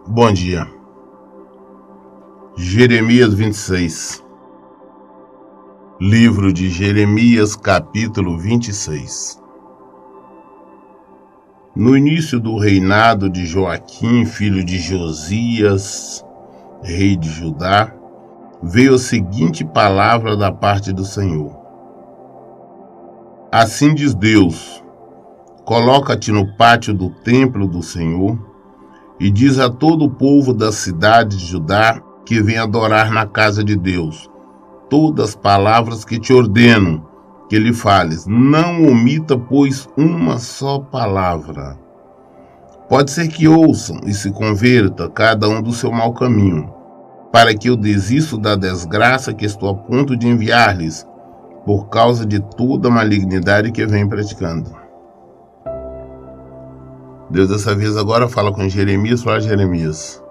Bom dia. Jeremias 26. Livro de Jeremias, capítulo 26. No início do reinado de Joaquim, filho de Josias, rei de Judá, veio a seguinte palavra da parte do Senhor. Assim diz Deus: coloca-te no pátio do templo do Senhor e diz a todo o povo da cidade de Judá que vem adorar na casa de Deus todas as palavras que te ordeno que lhe fales. Não omita, pois, uma só palavra. Pode ser que ouçam e se converta cada um do seu mau caminho, para que eu desista da desgraça que estou a ponto de enviar-lhes, por causa de toda a malignidade que vem praticando. Deus dessa vez agora fala com Jeremias, fala: Jeremias,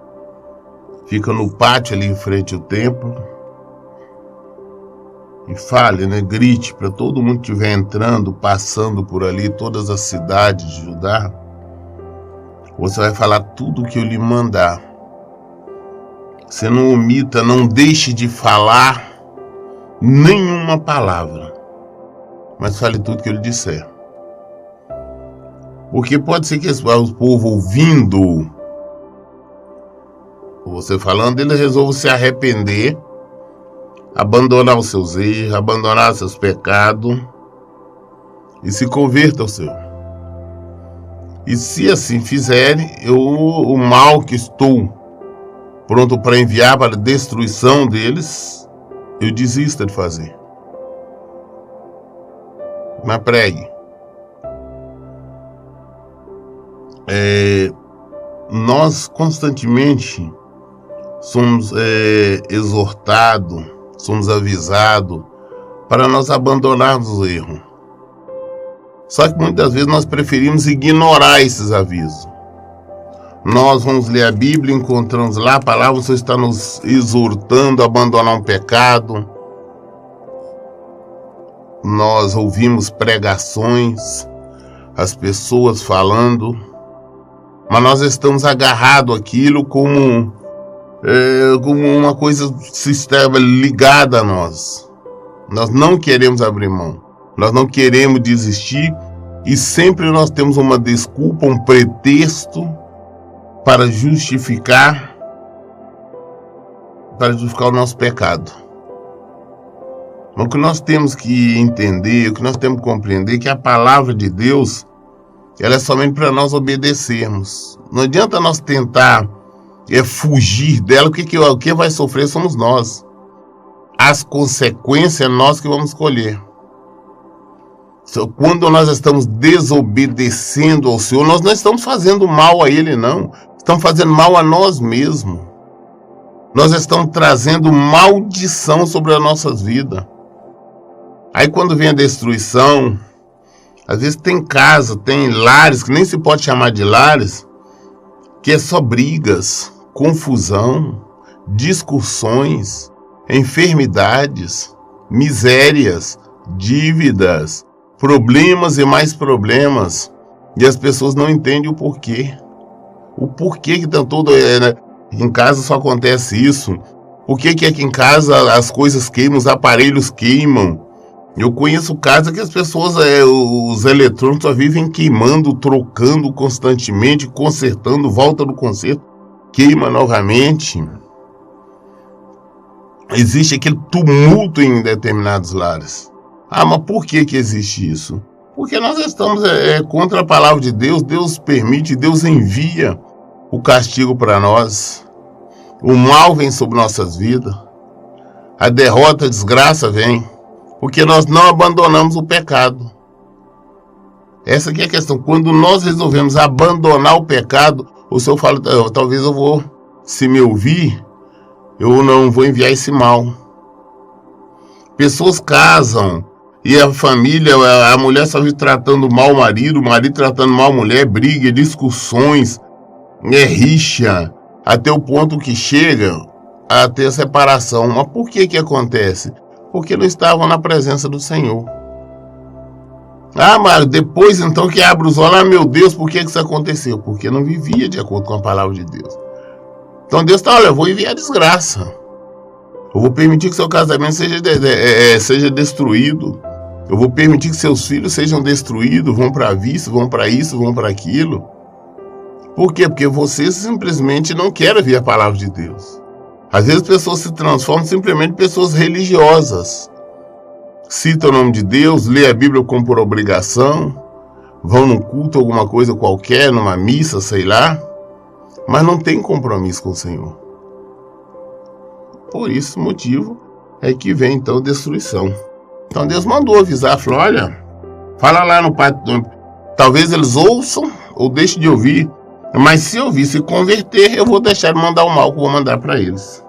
fica no pátio ali em frente ao templo e fale, grite para todo mundo que estiver entrando, passando por ali, todas as cidades de Judá. Você vai falar tudo o que eu lhe mandar. Você não omita, não deixe de falar nenhuma palavra, mas fale tudo que eu lhe disser. Porque pode ser que o povo ouvindo você falando, ele resolva se arrepender, abandonar os seus erros, abandonar os seus pecados e se converta ao Senhor. E se assim fizerem, o mal que estou pronto para enviar para a destruição deles, eu desisto de fazer. Mas pregue. Nós constantemente somos exortados, somos avisados para nós abandonarmos o erro. Só que muitas vezes nós preferimos ignorar esses avisos. Nós vamos ler a Bíblia, encontramos lá a palavra, você está nos exortando a abandonar um pecado. Nós ouvimos pregações, as pessoas falando, mas nós estamos agarrados àquilo como uma coisa sistema ligada a nós. Nós não queremos abrir mão, nós não queremos desistir e sempre nós temos uma desculpa, um pretexto para justificar o nosso pecado. O que nós temos que entender, o que nós temos que compreender é que a palavra de Deus, ela é somente para nós obedecermos. Não adianta nós tentar fugir dela, o que vai sofrer somos nós. As consequências é nós que vamos escolher. Quando nós estamos desobedecendo ao Senhor, nós não estamos fazendo mal a Ele, não. Estamos fazendo mal a nós mesmos. Nós estamos trazendo maldição sobre as nossas vidas. Aí quando vem a destruição, às vezes tem casa, tem lares, que nem se pode chamar de lares, que é só brigas, confusão, discussões, enfermidades, misérias, dívidas, problemas e mais problemas. E as pessoas não entendem o porquê. O porquê que estão todo... Em casa só acontece isso. Por que aqui em casa as coisas queimam, os aparelhos queimam? Eu conheço casas que as pessoas, os eletrônicos só vivem queimando, trocando constantemente, consertando, volta do conserto, queima novamente. Existe aquele tumulto em determinados lares. Mas por que existe isso? Porque nós estamos contra a palavra de Deus. Deus permite, Deus envia o castigo para nós. O mal vem sobre nossas vidas. A derrota, a desgraça vem. Porque nós não abandonamos o pecado. Essa aqui é a questão. Quando nós resolvemos abandonar o pecado, o Senhor fala, talvez eu vou, se me ouvir, eu não vou enviar esse mal. Pessoas casam e a família, a mulher só vive tratando mal o marido tratando mal a mulher, briga, discussões, rixa, até o ponto que chega a ter a separação. Mas por que acontece? porque não estavam na presença do Senhor. Ah, mas depois então que abre os olhos, meu Deus, por que isso aconteceu? Porque não vivia de acordo com a palavra de Deus. Então Deus está, olha, eu vou enviar desgraça. Eu vou permitir que seu casamento seja destruído. Eu vou permitir que seus filhos sejam destruídos, vão para vício, vão para isso, vão para aquilo. Por quê? Porque você simplesmente não quer ouvir a palavra de Deus. Às vezes pessoas se transformam simplesmente em pessoas religiosas. Citam o nome de Deus, lê a Bíblia como por obrigação, vão num culto, alguma coisa qualquer, numa missa, sei lá, mas não tem compromisso com o Senhor. Por esse motivo é que vem então destruição. Então Deus mandou avisar, falou, olha, fala lá no pátio, talvez eles ouçam ou deixem de ouvir, mas se ouvir, se converter, eu vou deixar de mandar o mal que eu vou mandar para eles.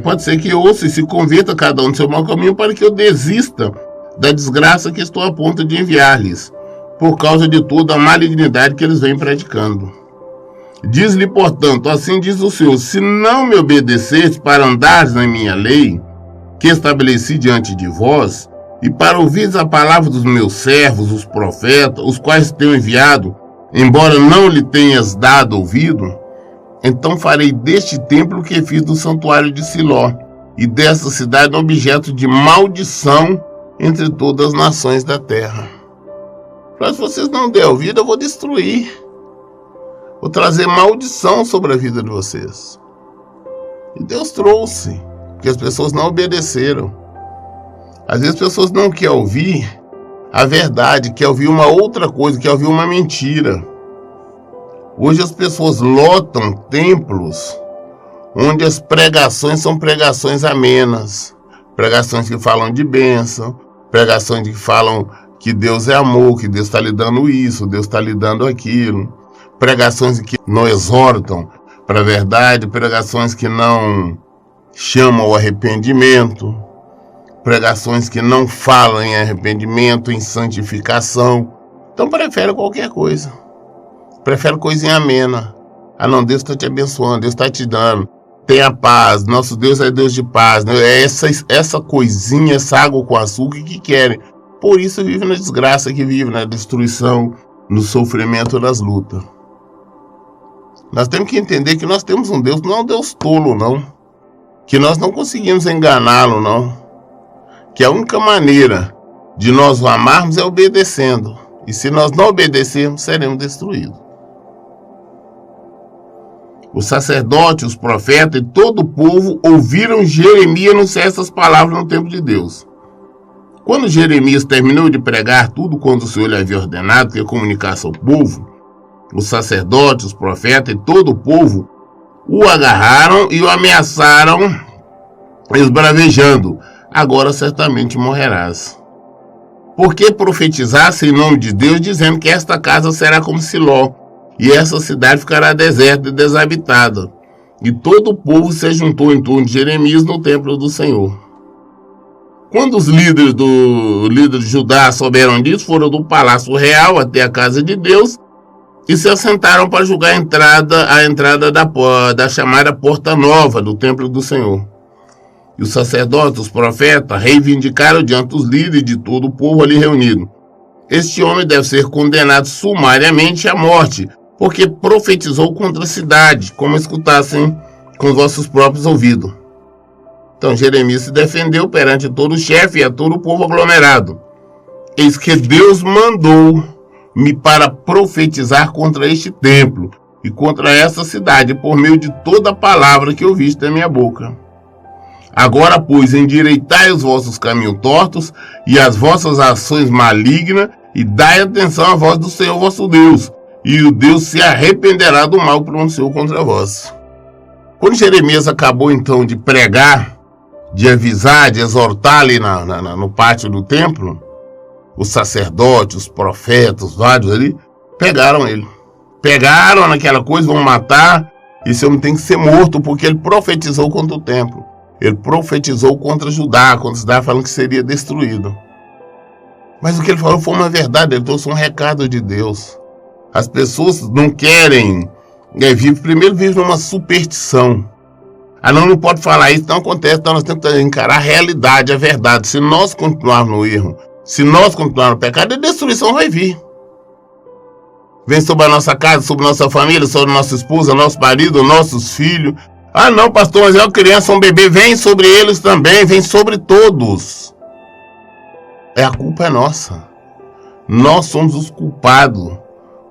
Pode ser que eu ouça e se converta cada um do seu mau caminho para que eu desista da desgraça que estou a ponto de enviar-lhes, por causa de toda a malignidade que eles vêm praticando. Diz-lhe, portanto, assim diz o Senhor, se não me obedeceres para andares na minha lei, que estabeleci diante de vós, e para ouvires a palavra dos meus servos, os profetas, os quais tenho enviado, embora não lhe tenhas dado ouvido, então farei deste templo que fiz do santuário de Siló, e desta cidade um objeto de maldição entre todas as nações da terra. Mas se vocês não derem ouvido, eu vou destruir. Vou trazer maldição sobre a vida de vocês. E Deus trouxe, porque as pessoas não obedeceram. Às vezes as pessoas não querem ouvir a verdade, querem ouvir uma outra coisa, querem ouvir uma mentira. Hoje as pessoas lotam templos onde as pregações são pregações amenas, pregações que falam de bênção, pregações que falam que Deus é amor, que Deus está lhe dando isso, Deus está lhe dando aquilo, pregações que não exortam para a verdade, pregações que não chamam ao arrependimento, pregações que não falam em arrependimento, em santificação. Então prefere qualquer coisa. Prefere coisinha amena. Ah não, Deus está te abençoando, Deus está te dando. Tenha paz, nosso Deus é Deus de paz. É essa coisinha, essa água com açúcar que querem. Por isso vive na desgraça que vive, na destruição, no sofrimento das lutas. Nós temos que entender que nós temos um Deus, não é um Deus tolo não. Que nós não conseguimos enganá-lo não. Que a única maneira de nós o amarmos é obedecendo. E se nós não obedecermos, seremos destruídos. Os sacerdotes, os profetas e todo o povo ouviram Jeremias anunciar essas palavras no templo de Deus. Quando Jeremias terminou de pregar tudo quanto o Senhor lhe havia ordenado que comunicasse ao povo, os sacerdotes, os profetas e todo o povo o agarraram e o ameaçaram, esbravejando, agora certamente morrerás. Porque profetizasse em nome de Deus, dizendo que esta casa será como Siló, e essa cidade ficará deserta e desabitada. E todo o povo se juntou em torno de Jeremias no templo do Senhor. Quando os líderes de Judá souberam disso, foram do palácio real até a casa de Deus e se assentaram para julgar a entrada da chamada Porta Nova do templo do Senhor. E os sacerdotes, os profetas, reivindicaram diante dos líderes de todo o povo ali reunido: este homem deve ser condenado sumariamente à morte, porque profetizou contra a cidade, como escutassem com vossos próprios ouvidos. Então Jeremias se defendeu perante todo o chefe e a todo o povo aglomerado: eis que Deus mandou-me para profetizar contra este templo e contra essa cidade, por meio de toda a palavra que ouviste da minha boca. Agora, pois, endireitai os vossos caminhos tortos e as vossas ações malignas, e dai atenção à voz do Senhor vosso Deus, e o Deus se arrependerá do mal que pronunciou contra vós. Quando Jeremias acabou então de pregar, de avisar, de exortar ali no pátio do templo, os sacerdotes, os profetas, vários ali, pegaram ele. Pegaram naquela coisa, vão matar, esse homem tem que ser morto, porque ele profetizou contra o templo. Ele profetizou contra Judá, falando que seria destruído. Mas o que ele falou foi uma verdade, ele trouxe um recado de Deus. As pessoas não querem, primeiro vivem numa superstição. Ah, não pode falar isso, não acontece. Então nós temos que encarar a realidade, a verdade. Se nós continuarmos no erro, se nós continuarmos no pecado, a destruição vai vir. Vem sobre a nossa casa, sobre a nossa família, sobre a nossa esposa, nosso marido, nossos filhos. Ah não, pastor, mas é uma criança, um bebê, vem sobre eles também, vem sobre todos. A culpa é nossa. Nós somos os culpados,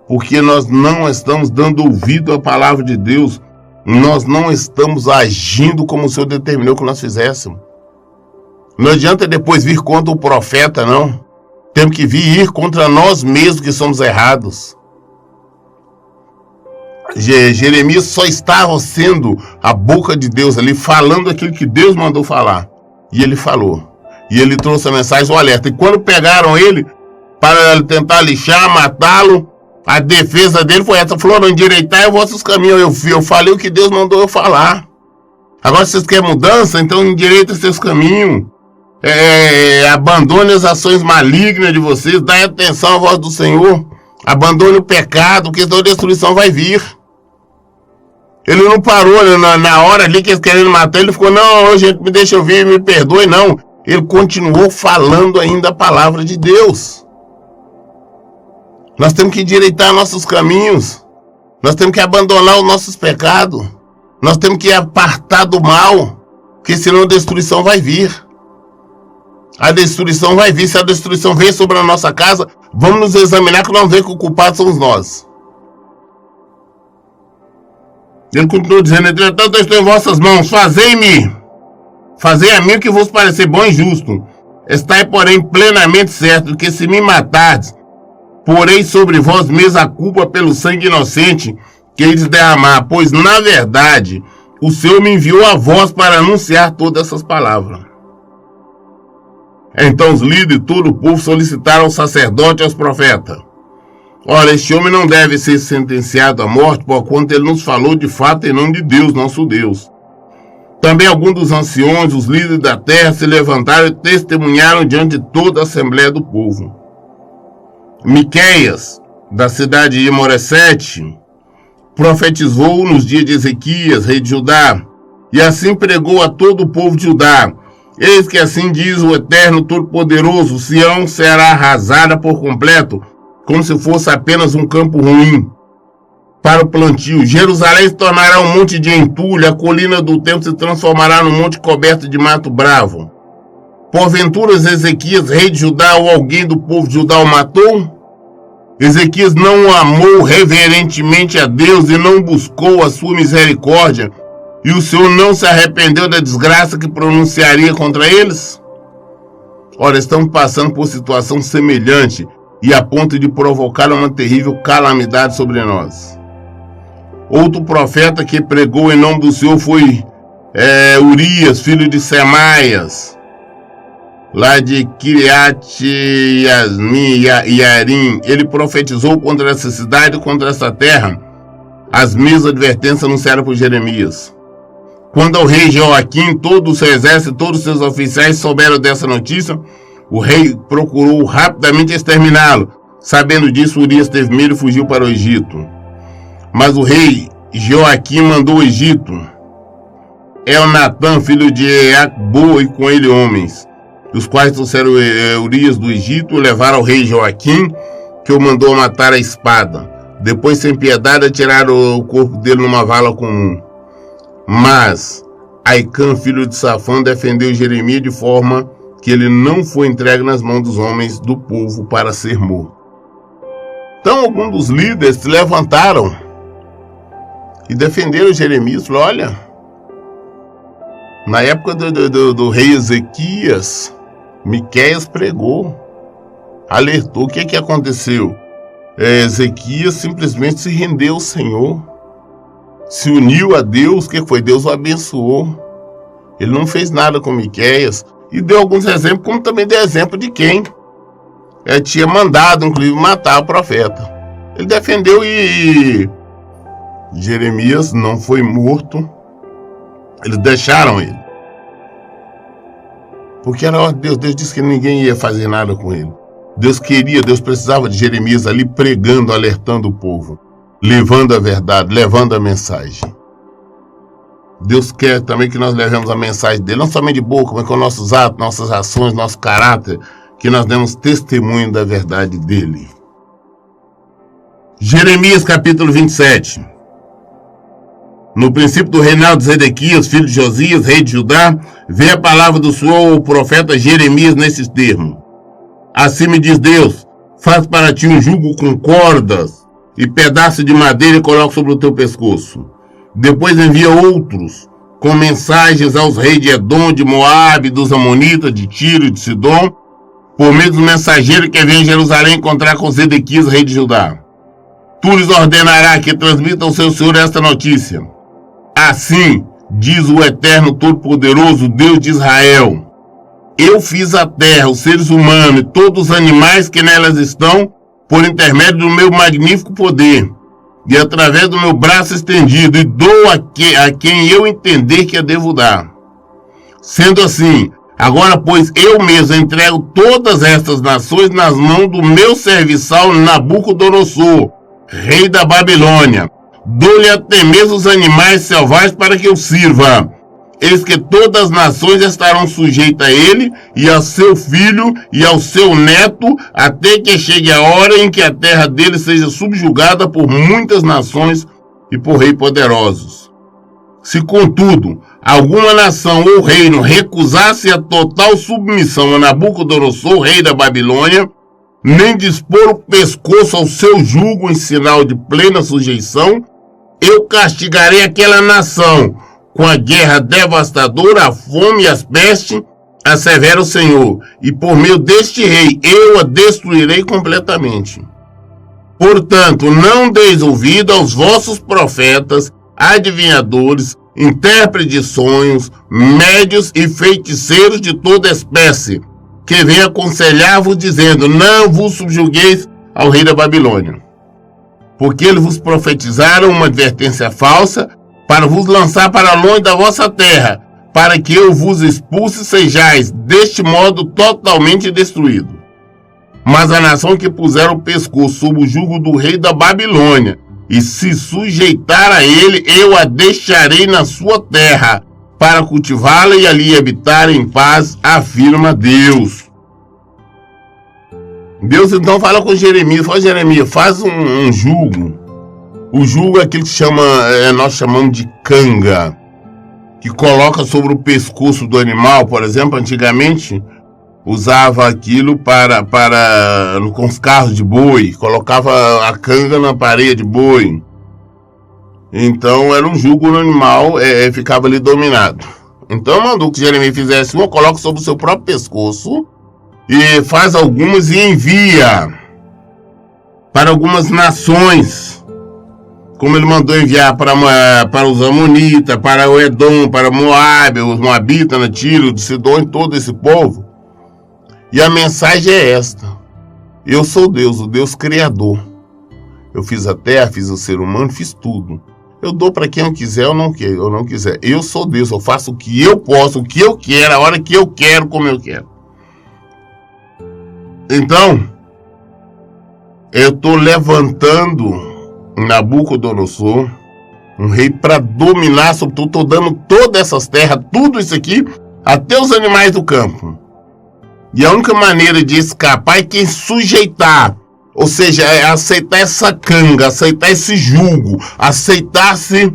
porque nós não estamos dando ouvido à palavra de Deus. Nós não estamos agindo como o Senhor determinou que nós fizéssemos. Não adianta depois vir contra o profeta, não. Temos que ir contra nós mesmos que somos errados. Jeremias só estava sendo a boca de Deus ali, falando aquilo que Deus mandou falar. E ele falou. E ele trouxe a mensagem, o alerta. E quando pegaram ele para tentar lixar, matá-lo, a defesa dele foi essa: falou, não endireitai os vossos caminhos. Eu falei o que Deus mandou eu falar. Agora vocês querem mudança? Então endireitem seus caminhos. Abandone as ações malignas de vocês. Dai atenção à voz do Senhor. Abandone o pecado, porque senão a destruição vai vir. Ele não parou na hora ali que eles querendo matar. Ele ficou, não, gente, me deixa ouvir, me perdoe, não. Ele continuou falando ainda a palavra de Deus. Nós temos que endireitar nossos caminhos. Nós temos que abandonar os nossos pecados. Nós temos que apartar do mal, porque senão a destruição vai vir. A destruição vai vir. Se a destruição vem sobre a nossa casa, vamos nos examinar, que nós vamos ver que o culpado somos nós. Ele continuou dizendo, entretanto eu estou em vossas mãos, fazei a mim o que vos parecer bom e justo. Estai, porém, plenamente certo que se me matardes, porei sobre vós mesmos a culpa pelo sangue inocente que eles derramar, pois, na verdade, o Senhor me enviou a vós para anunciar todas essas palavras. Então os líderes e todo o povo solicitaram ao sacerdote e aos profetas: ora, este homem não deve ser sentenciado à morte, porquanto ele nos falou de fato em nome de Deus, nosso Deus. Também alguns dos anciões, os líderes da terra, se levantaram e testemunharam diante de toda a assembleia do povo. Miqueias, da cidade de Moresete, profetizou nos dias de Ezequias, rei de Judá, e assim pregou a todo o povo de Judá: eis que assim diz o Eterno Todo-Poderoso, Sião será arrasada por completo, como se fosse apenas um campo ruim para o plantio. Jerusalém se tornará um monte de entulho, a colina do templo se transformará num monte coberto de mato bravo. Porventura Ezequias, rei de Judá, ou alguém do povo de Judá o matou? Ezequias não amou reverentemente a Deus e não buscou a sua misericórdia, e o Senhor não se arrependeu da desgraça que pronunciaria contra eles? Ora, estamos passando por situação semelhante e a ponto de provocar uma terrível calamidade sobre nós. Outro profeta que pregou em nome do Senhor foi Urias, filho de Semaias, lá de Kiriat Yarim. Ele profetizou contra essa cidade e contra essa terra as mesmas advertências anunciadas por Jeremias. Quando ao rei Joaquim, todo o seu exército e todos os seus oficiais souberam dessa notícia, o rei procurou rapidamente exterminá-lo. Sabendo disso, Urias teve medo e fugiu para o Egito. Mas o rei Joaquim mandou ao Egito Elnatã, filho de Eacbo, e com ele homens, os quais trouxeram Urias do Egito e levaram ao rei Joaquim, que o mandou matar a espada. Depois, sem piedade, atiraram o corpo dele numa vala comum. Mas Aicã, filho de Safã, defendeu Jeremias de forma que ele não foi entregue nas mãos dos homens do povo para ser morto. Então alguns dos líderes se levantaram e defenderam Jeremias. Falaram: olha, na época do rei Ezequias, Miqueias pregou, alertou. O que aconteceu? Ezequias simplesmente se rendeu ao Senhor, se uniu a Deus. O que foi? Deus o abençoou. Ele não fez nada com Miqueias. E deu alguns exemplos, como também deu exemplo de quem tinha mandado, inclusive, matar o profeta. Ele defendeu e Jeremias não foi morto. Eles deixaram ele, porque era ordem de Deus. Deus disse que ninguém ia fazer nada com ele. Deus precisava de Jeremias ali pregando, alertando o povo, levando a verdade, levando a mensagem. Deus quer também que nós levemos a mensagem dele, não somente de boca, mas com nossos atos, nossas ações, nosso caráter, que nós demos testemunho da verdade dele. Jeremias capítulo 27. No princípio do reinado de Zedequias, filho de Josias, rei de Judá, veio a palavra do Senhor ao profeta Jeremias nesses termos. Assim me diz Deus, faz para ti um jugo com cordas e pedaço de madeira e coloca sobre o teu pescoço. Depois envia outros, com mensagens aos reis de Edom, de Moabe, dos Amonitas, de Tiro e de Sidom, por meio dos mensageiros que vêm em Jerusalém encontrar com Zedequias, rei de Judá. Tu lhes ordenarás que transmitam ao seu senhor esta notícia. Assim, diz o Eterno Todo-Poderoso, Deus de Israel, eu fiz a terra, os seres humanos e todos os animais que nelas estão, por intermédio do meu magnífico poder, e através do meu braço estendido, e dou a quem eu entender que a devo dar. Sendo assim, agora, pois, eu mesmo entrego todas estas nações nas mãos do meu serviçal Nabucodonosor, rei da Babilônia. Dou-lhe até mesmo os animais selvagens para que eu sirva. Eis que todas as nações estarão sujeitas a ele, e ao seu filho, e ao seu neto, até que chegue a hora em que a terra dele seja subjugada por muitas nações e por reis poderosos. Se, contudo, alguma nação ou reino recusasse a total submissão a Nabucodonosor, rei da Babilônia, nem dispor o pescoço ao seu jugo em sinal de plena sujeição, eu castigarei aquela nação com a guerra devastadora, a fome e as pestes, assevera o Senhor, e por meio deste rei eu a destruirei completamente. Portanto, não deis ouvido aos vossos profetas, adivinhadores, intérpretes de sonhos, médios e feiticeiros de toda espécie, que vem aconselhar-vos dizendo, não vos subjugueis ao rei da Babilônia. Porque eles vos profetizaram uma advertência falsa, para vos lançar para longe da vossa terra, para que eu vos expulse e sejais, deste modo, totalmente destruído. Mas a nação que puser o pescoço sob o jugo do rei da Babilônia, e se sujeitar a ele, eu a deixarei na sua terra, para cultivá-la e ali habitar em paz, afirma Deus. Deus então fala com Jeremias, fala, Jeremias, faz um jugo. O jugo é aquilo que nós chamamos de canga, que coloca sobre o pescoço do animal, por exemplo, antigamente usava aquilo com os carros de boi, colocava a canga na parede de boi. Então era um jugo no animal, ficava ali dominado. Então mandou que Jeremias fizesse coloca sobre o seu próprio pescoço, e faz algumas e envia para algumas nações, como ele mandou enviar para os Amonitas, para o Edom, para Moabe, os Moabitas, Tiro, de Sidom, todo esse povo. E a mensagem é esta: eu sou Deus, o Deus Criador. Eu fiz a terra, fiz o ser humano, fiz tudo. Eu dou para quem eu quiser ou não quiser. Eu sou Deus, eu faço o que eu posso, o que eu quero, a hora que eu quero, como eu quero. Então, eu estou levantando Nabucodonosor, um rei para dominar sobre tudo. Estou dando todas essas terras, tudo isso aqui, até os animais do campo. E a única maneira de escapar é quem sujeitar, ou seja, é aceitar essa canga, aceitar esse jugo, aceitar-se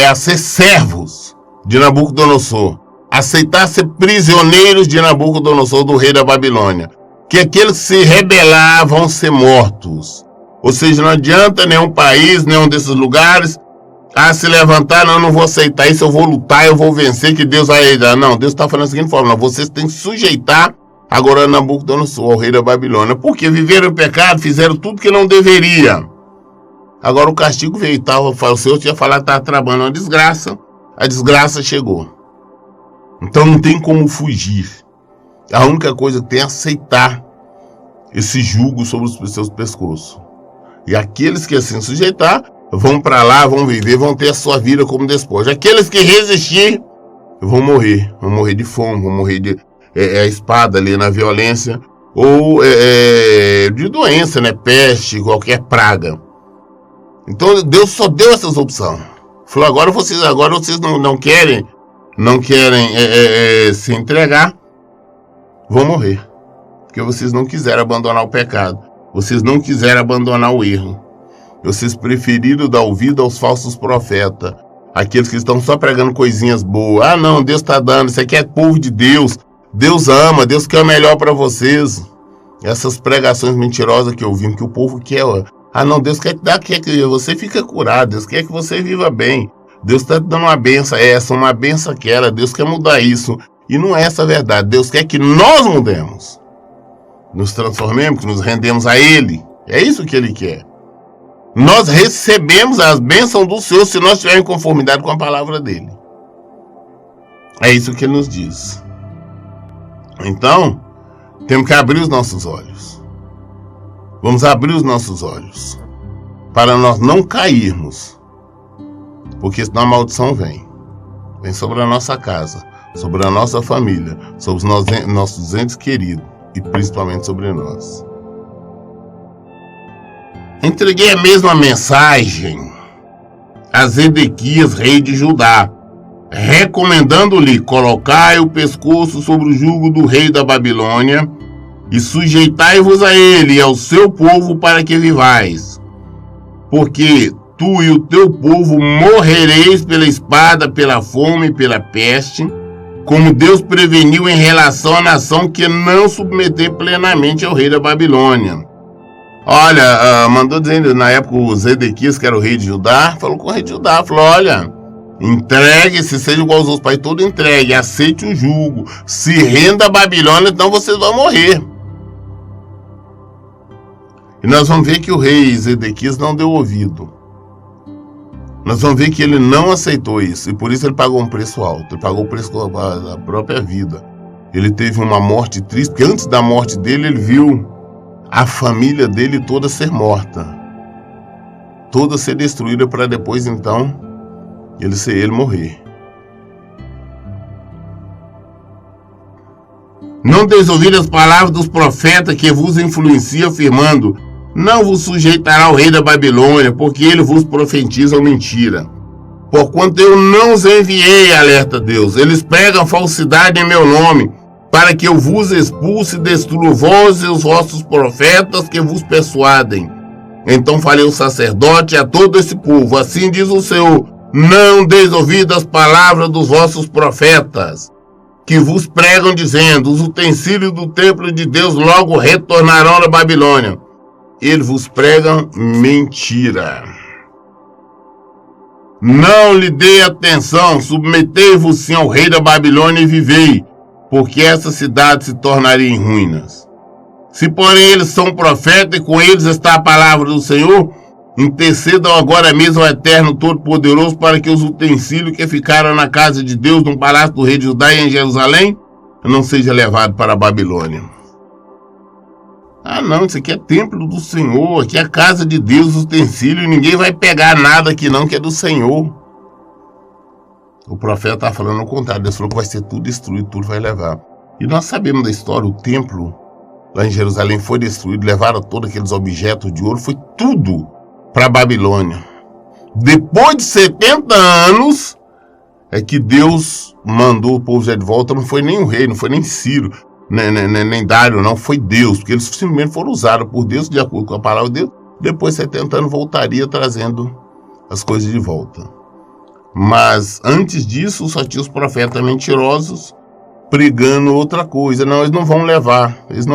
a ser servos de Nabucodonosor. Aceitar ser prisioneiros de Nabucodonosor, do rei da Babilônia. Que aqueles que se rebelar vão ser mortos. Ou seja, não adianta nenhum país, nenhum desses lugares, se levantar, não vou aceitar isso, eu vou lutar, eu vou vencer, que Deus vai dar. Não, Deus está falando da seguinte forma, vocês têm que sujeitar agora Nabucodonosor, o rei da Babilônia. Porque viveram o pecado, fizeram tudo que não deveria. Agora o castigo veio, o Senhor tinha falado que estava tramando uma desgraça, a desgraça chegou. Então não tem como fugir. A única coisa que tem é aceitar esse jugo sobre os seus pescoços. E aqueles que assim sujeitar, vão para lá, vão viver, vão ter a sua vida como despojo. Aqueles que resistir, vão morrer de fome, vão morrer de a espada ali na violência, ou de doença, peste, qualquer praga. Então Deus só deu essas opções. Falou, agora vocês não querem se entregar, vão morrer. Porque vocês não quiseram abandonar o pecado. Vocês não quiseram abandonar o erro. Vocês preferiram dar ouvido aos falsos profetas. Aqueles que estão só pregando coisinhas boas. Ah, não, Deus está dando. Isso aqui é povo de Deus. Deus ama, Deus quer o melhor para vocês. Essas pregações mentirosas que ouvimos, que o povo quer. Ah, não, Deus quer que você fique curado. Deus quer que você viva bem. Deus está te dando uma benção essa, uma benção aquela. Deus quer mudar isso. E não é essa a verdade. Deus quer que nós mudemos. Nos transformemos, que nos rendemos a Ele. É isso que Ele quer. Nós recebemos as bênçãos do Senhor se nós estivermos em conformidade com a palavra dEle. É isso que Ele nos diz. Então, temos que abrir os nossos olhos. Vamos abrir os nossos olhos. Para nós não cairmos. Porque senão a maldição vem. Vem sobre a nossa casa, sobre a nossa família, sobre os nossos entes queridos e principalmente sobre nós. Entreguei a mesma mensagem a Zedequias, rei de Judá, recomendando-lhe: colocai o pescoço sobre o jugo do rei da Babilônia e sujeitai-vos a ele e ao seu povo para que vivais. Porque tu e o teu povo morrereis pela espada, pela fome e pela peste, como Deus preveniu em relação à nação que não submeter plenamente ao rei da Babilônia. Olha, mandou dizendo, na época o Zedequias, que era o rei de Judá, falou com o rei de Judá, falou, olha, entregue-se, seja igual aos outros países, todo entregue, aceite o jugo, se renda a Babilônia, então vocês vão morrer. E nós vamos ver que o rei Zedequias não deu ouvido. Nós vamos ver que ele não aceitou isso, e por isso ele pagou um preço alto, ele pagou o preço da própria vida. Ele teve uma morte triste, porque antes da morte dele, ele viu a família dele toda ser morta, toda ser destruída, para depois então ele morrer. Não deis ouvir as palavras dos profetas que vos influenciam, afirmando: não vos sujeitará o rei da Babilônia, porque ele vos profetiza mentira. Porquanto eu não os enviei, alerta Deus. Eles pregam falsidade em meu nome, para que eu vos expulse e destrua vós e os vossos profetas que vos persuadem. Então falei ao sacerdote e a todo esse povo: assim diz o Senhor, não deis ouvido às palavras dos vossos profetas, que vos pregam dizendo: os utensílios do templo de Deus logo retornarão da Babilônia. Eles vos pregam mentira. Não lhe dê atenção, submetei-vos sim ao rei da Babilônia e vivei, porque essa cidade se tornaria em ruínas. Se porém eles são profetas e com eles está a palavra do Senhor, intercedam agora mesmo ao Eterno Todo-Poderoso para que os utensílios que ficaram na casa de Deus, no palácio do rei de Judá e em Jerusalém, não seja levado para a Babilônia. Ah não, isso aqui é templo do Senhor, aqui é a casa de Deus, utensílio, ninguém vai pegar nada aqui não, que é do Senhor. O profeta está falando o contrário, Deus falou que vai ser tudo destruído, tudo vai levar. E nós sabemos da história, o templo lá em Jerusalém foi destruído, levaram todos aqueles objetos de ouro, foi tudo para a Babilônia. Depois de 70 anos, é que Deus mandou o povo já de volta, não foi nem o rei, não foi nem Ciro, nem Dário, não, foi Deus, porque eles simplesmente foram usados por Deus, de acordo com a palavra de Deus. Depois de 70 anos voltaria trazendo as coisas de volta. Mas antes disso só tinha os profetas mentirosos pregando outra coisa. Não, eles não vão levar, Deus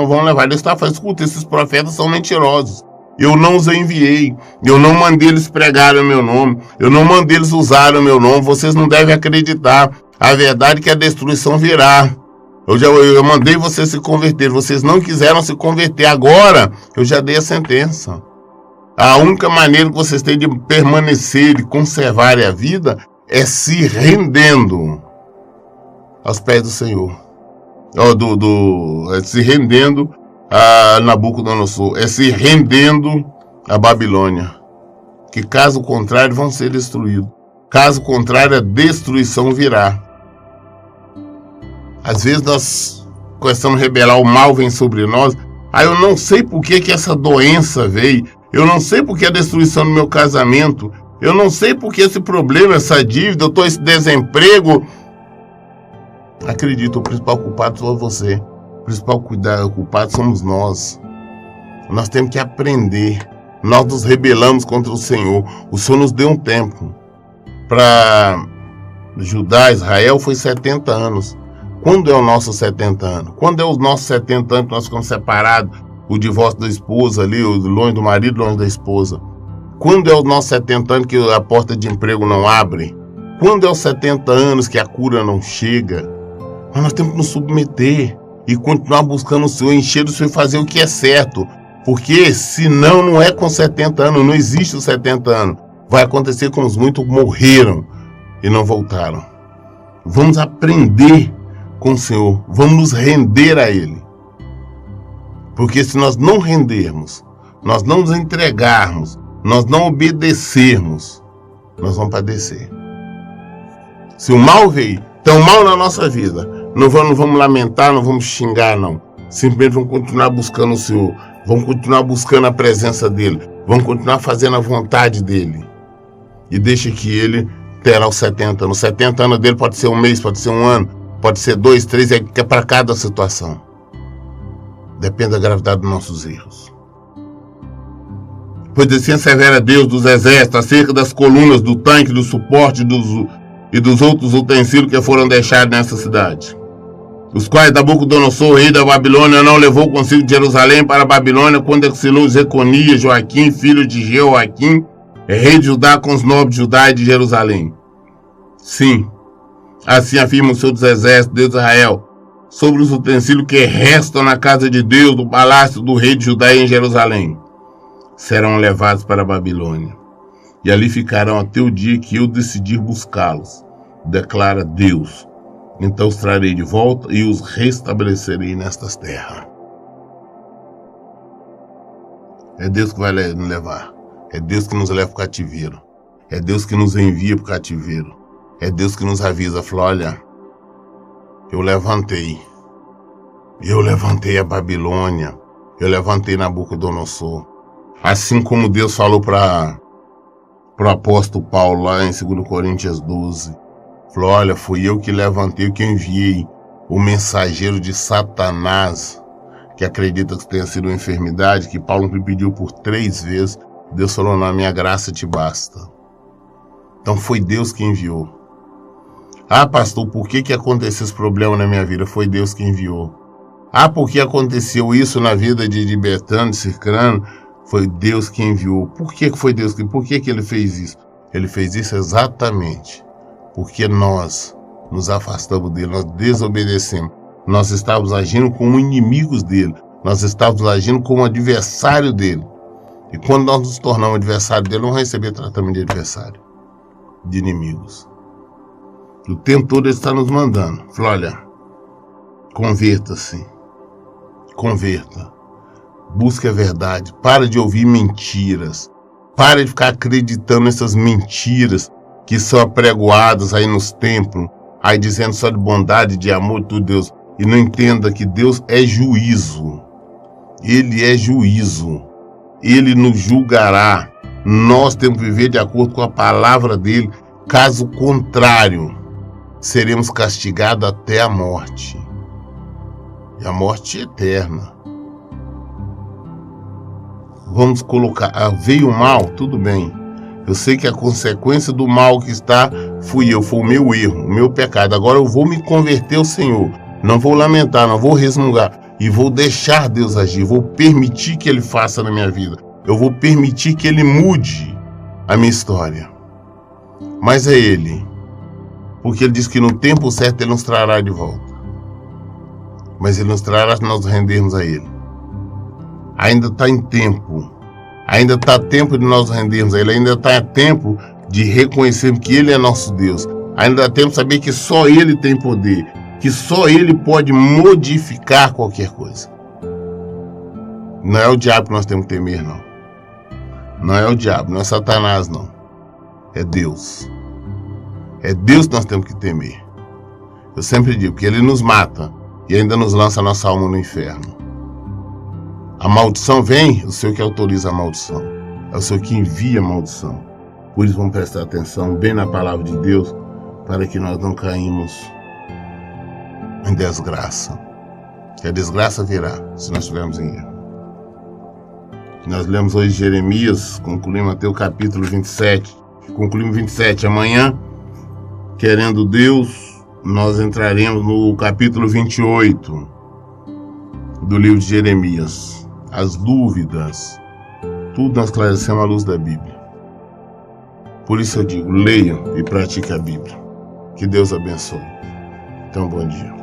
está falando: escuta, esses profetas são mentirosos, eu não os enviei, eu não mandei eles pregarem o meu nome, eu não mandei eles usarem o meu nome, vocês não devem acreditar. A verdade é que a destruição virá. Eu mandei vocês se converter, vocês não quiseram se converter, agora eu já dei a sentença. A única maneira que vocês têm de permanecer e conservar a vida é se rendendo aos pés do Senhor. Se rendendo a Nabucodonosor, é se rendendo a Babilônia. Que caso contrário vão ser destruídos. Caso contrário, a destruição virá. Às vezes nós começamos a rebelar, o mal vem sobre nós. Eu não sei por que essa doença veio. Eu não sei por que a destruição do meu casamento. Eu não sei porque esse problema, essa dívida, eu tô esse desemprego. Acredito, o principal culpado foi você. O principal culpado somos nós. Nós temos que aprender. Nós nos rebelamos contra o Senhor. O Senhor nos deu um tempo. Para Judá, Israel, foi 70 anos. Quando é o nosso 70 anos? Quando é os nossos 70 anos que nós ficamos separados? O divórcio da esposa ali, longe do marido, longe da esposa. Quando é os nossos 70 anos que a porta de emprego não abre? Quando é os 70 anos que a cura não chega? Mas nós temos que nos submeter e continuar buscando o Senhor, encher o Senhor e fazer o que é certo. Porque senão não é com 70 anos, não existe os 70 anos. Vai acontecer como os muitos morreram e não voltaram. Vamos aprender com o Senhor, vamos nos render a Ele. Porque se nós não rendermos, nós não nos entregarmos, nós não obedecermos, nós vamos padecer. Se o mal veio, tão mal na nossa vida, não vamos lamentar, não vamos xingar, não. Simplesmente vamos continuar buscando o Senhor, vamos continuar buscando a presença dEle, vamos continuar fazendo a vontade dEle. E deixa que Ele terá os 70 anos. Os 70 anos dele pode ser um mês, pode ser um ano, pode ser 2, 3, é para cada situação. Depende da gravidade dos nossos erros. Pois assim assevera Deus dos exércitos acerca das colunas, do tanque, do suporte e dos outros utensílios que foram deixados nessa cidade, os quais Nabucodonosor, rei da Babilônia, não levou consigo de Jerusalém para a Babilônia quando exilou Jeconias, Joaquim, filho de Jeoaquim, rei de Judá, com os nobres de Judá e de Jerusalém. Sim, assim afirma o Senhor dos exércitos, Deus de Israel, sobre os utensílios que restam na casa de Deus, do palácio do rei de Judá e em Jerusalém. Serão levados para a Babilônia, e ali ficarão até o dia que eu decidir buscá-los, declara Deus. Então os trarei de volta e os restabelecerei nestas terras. É Deus que vai nos levar. É Deus que nos leva para o cativeiro. É Deus que nos envia para o cativeiro. É Deus que nos avisa, falou, olha, eu levantei a Babilônia, eu levantei Nabucodonosor. Assim como Deus falou para o apóstolo Paulo lá em 2 Coríntios 12, falou, olha, fui eu que levantei, que enviei o mensageiro de Satanás, que acredita que tenha sido uma enfermidade, que Paulo me pediu por 3 vezes, Deus falou, na minha graça te basta. Então foi Deus que enviou. Ah, pastor, por que aconteceu esse problema na minha vida? Foi Deus que enviou. Ah, por que aconteceu isso na vida de Bertano, de Circrano? Foi Deus que enviou. Por que foi Deus que... Por que ele fez isso? Ele fez isso exatamente porque nós nos afastamos dele, nós desobedecemos. Nós estávamos agindo como inimigos dele. Nós estávamos agindo como adversário dele. E quando nós nos tornamos adversário dele, vamos receber tratamento de adversário, de inimigos. O tempo todo ele está nos mandando. Fala, olha, converta-se. Converta. Busque a verdade. Para de ouvir mentiras. Para de ficar acreditando nessas mentiras que são apregoadas aí nos templos, aí dizendo só de bondade, de amor, tudo Deus. E não entenda que Deus é juízo. Ele é juízo. Ele nos julgará. Nós temos que viver de acordo com a palavra dele. Caso contrário, seremos castigados até a morte. E a morte eterna. Vamos colocar, veio o mal, tudo bem. Eu sei que a consequência do mal que está, fui eu, foi o meu erro, o meu pecado. Agora eu vou me converter ao Senhor. Não vou lamentar, não vou resmungar. E vou deixar Deus agir, vou permitir que Ele faça na minha vida. Eu vou permitir que Ele mude a minha história. Mas é Ele. Porque Ele diz que no tempo certo Ele nos trará de volta. Mas Ele nos trará se nós rendermos a Ele. Ainda está em tempo. Ainda está tempo de nós rendermos a Ele. Ainda está tempo de reconhecermos que Ele é nosso Deus. Ainda dá tempo de saber que só Ele tem poder. Que só Ele pode modificar qualquer coisa. Não é o diabo que nós temos que temer, não. Não é o diabo, não é Satanás, não. É Deus. É Deus que nós temos que temer. Eu sempre digo que Ele nos mata e ainda nos lança a nossa alma no inferno. A maldição vem, o Senhor que autoriza a maldição. É o Senhor que envia a maldição. Por isso vamos prestar atenção bem na palavra de Deus, para que nós não caímos em desgraça. Que a desgraça virá se nós estivermos em erro. Nós lemos hoje Jeremias, concluímos até o capítulo 27. Concluímos 27. Amanhã, querendo Deus, nós entraremos no capítulo 28 do livro de Jeremias. As dúvidas, tudo nós esclarecemos à luz da Bíblia. Por isso eu digo, leiam e pratiquem a Bíblia. Que Deus abençoe. Então, bom dia.